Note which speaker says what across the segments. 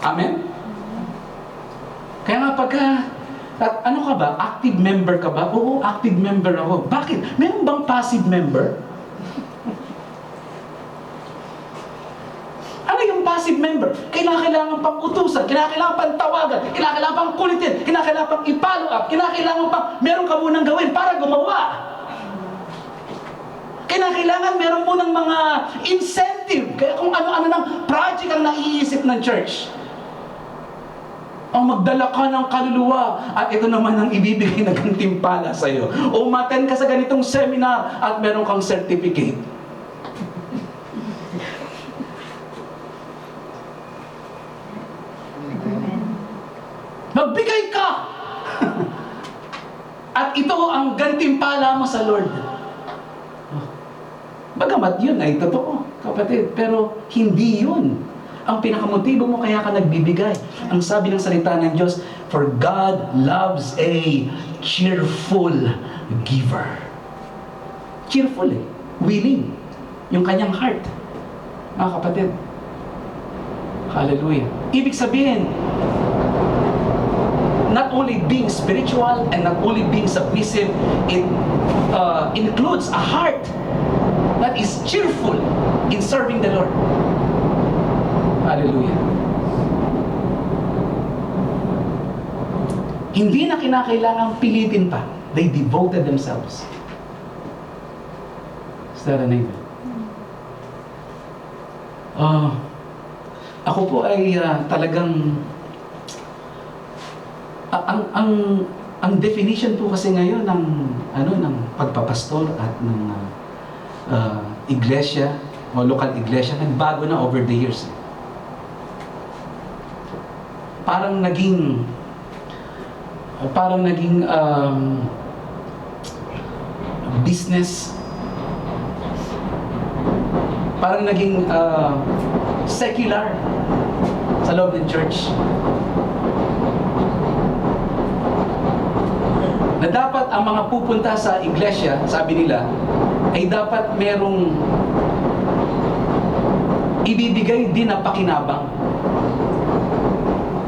Speaker 1: Amen? Kaya nga pagka, ano ka ba? Active member ka ba? Oo, active member ako. Bakit? Meron bang passive member? Ano yung passive member? Kailangan pang utusan, kailangan pang tawagan, kailangan pang kulitin, kailangan pang i-follow up, kailangan pang meron ka munang gawin para gumawa. Kailangan meron munang mga incentive. Kaya kung ano-ano ng project ang naiisip ng church. Ang magdala ka ng kaluluwa at ito naman ang ibibigay na gantimpala sa iyo. O umattend ka sa ganitong seminar at meron kang certificate. Magbigay ka! At ito ang gantimpala mo sa Lord. Bagamat yun ay totoo, kapatid. Pero hindi yun ang pinakamotibo mo kaya ka nagbibigay. Ang sabi ng salita ng Diyos, for God loves a cheerful giver. Cheerful eh. Willing. Yung kanyang heart. Mga kapatid. Hallelujah. Ibig sabihin, not only being spiritual and not only being submissive, it includes a heart that is cheerful in serving the Lord. Hallelujah. Hindi na kinakailangang pilitin pa. They devoted themselves. Is that an amen? Ako po ay talagang ang definition po kasi ngayon ng pagpapastor at ng iglesia o local iglesia nagbago na over the years. Parang naging business, parang naging secular sa loob ng church. Na dapat ang mga pupunta sa iglesia, sabi nila, ay dapat merong ibibigay din na pakinabang.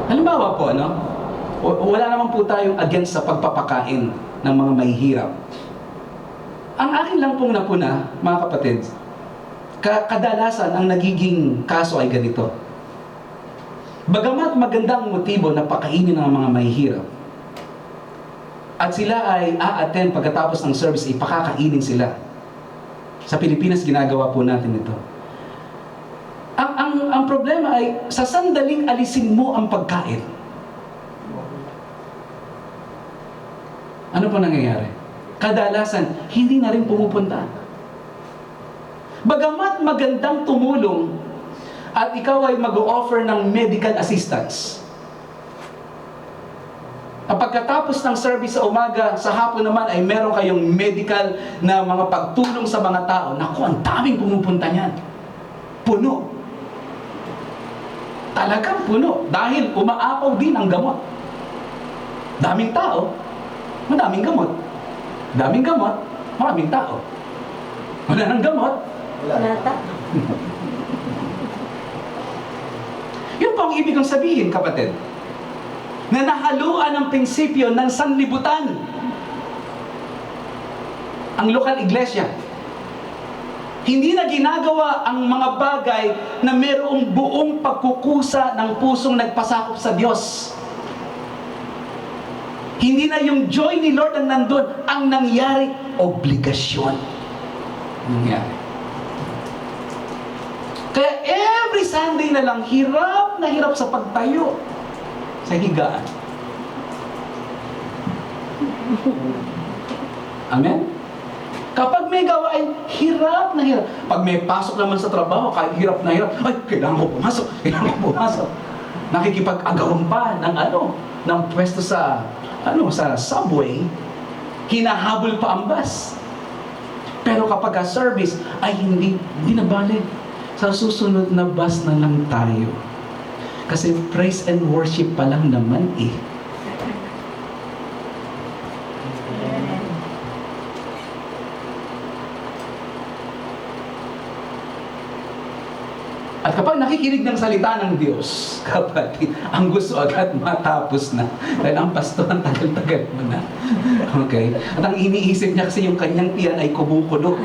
Speaker 1: Halimbawa po, wala naman po tayong against sa pagpapakain ng mga mahihirap. Ang akin lang pong napuna, mga kapatid, kadalasan ang nagiging kaso ay ganito. Bagamat magandang motibo na pakainin ng mga mahihirap, at sila ay a-attend pagkatapos ng service, ay pakakainin sila. Sa Pilipinas, ginagawa po natin ito. Ang problema ay, sa sandaling alisin mo ang pagkain. Ano po nangyayari? Kadalasan, hindi na rin pumupunta. Bagamat magandang tumulong, at ikaw ay mag-o-offer ng medical assistance. At pagkatapos ng service sa umaga, sa hapon naman ay meron kayong medical na mga pagtulong sa mga tao. Naku, ang daming pumupunta niyan. Puno. Talagang puno. Dahil umaapaw din ang gamot. Daming tao, madaming gamot. Daming gamot, maraming tao. Wala nang gamot.
Speaker 2: Wala.
Speaker 1: Yun po ang ibig kong sabihin, kapatid. Na nahaluan ng prinsipyo ng sanlibutan. Ang lokal iglesia. Hindi na ginagawa ang mga bagay na mayroong buong pagkukusa ng pusong nagpasakop sa Diyos. Hindi na yung joy ni Lord ang nandun. Ang nangyari, obligasyon. Nangyari. Kaya every Sunday na lang, hirap na hirap sa pagtayo sa higaan. Amen? Kapag may gawain, hirap na hirap. Pag may pasok naman sa trabaho, kahit hirap na hirap, ay, kailangan ko pumasok. Nakikipag-agawan pa ng pwesto sa subway, hinahabol pa ang bus. Pero kapag service, ay hindi na balik. Sa susunod na bus na lang tayo. Kasi praise and worship pa lang naman eh. At At kapag nakikinig ng salita ng Diyos, kapatid, ang gusto agad matapos na. Dahil ang pastor, ang tagal-tagal mo na. Okay? At ang iniisip niya kasi yung kanyang tiyan ay kumukulo.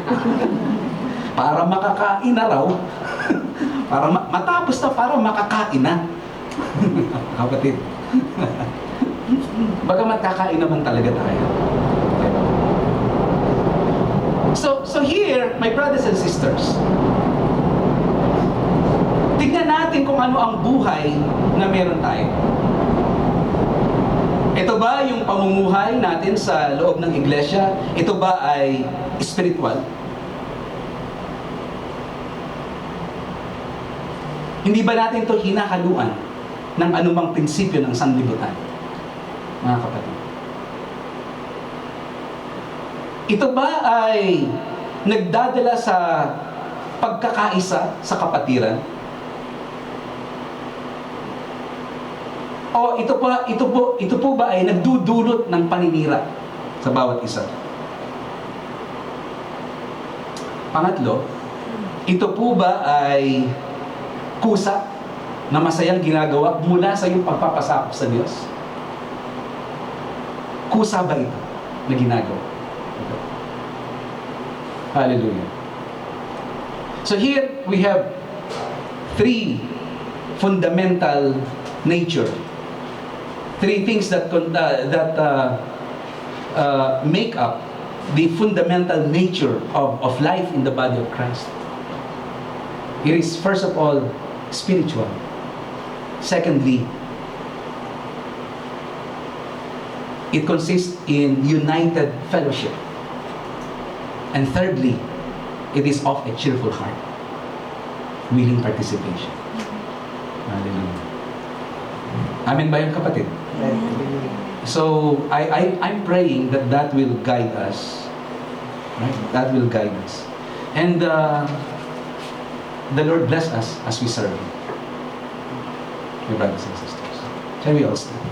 Speaker 1: Para makakain na raw. Para matapos na para makakain na. Kapatid. Bagamat kakain naman talaga tayo. So here, my brothers and sisters, tignan natin kung ano ang buhay na meron tayo. Ito ba yung pamumuhay natin sa loob ng iglesia? Ito ba ay spiritual? Hindi ba natin ito hinahaluan ng anumang prinsipyo ng sanlibutan? Mga kapatid. Ito ba ay nagdadala sa pagkakaisa sa kapatiran? O ito po ba ay nagdudulot ng paninira sa bawat isa? Pangatlo, ito po ba ay kusa na masayang ginagawa mula sa iyong pagpapasakop sa Diyos? Kusa ba ito na ginagawa? Hallelujah. So here we have three fundamental nature. Three things that make up the fundamental nature of life in the body of Christ. It is first of all spiritual. Secondly, it consists in united fellowship. And thirdly, it is of a cheerful heart, willing participation. Hallelujah. Amen ba yun, kapatid? So, I'm praying that will guide us. Right? That will guide us. And the Lord bless us as we serve Him. My brothers and sisters. Shall we all stand?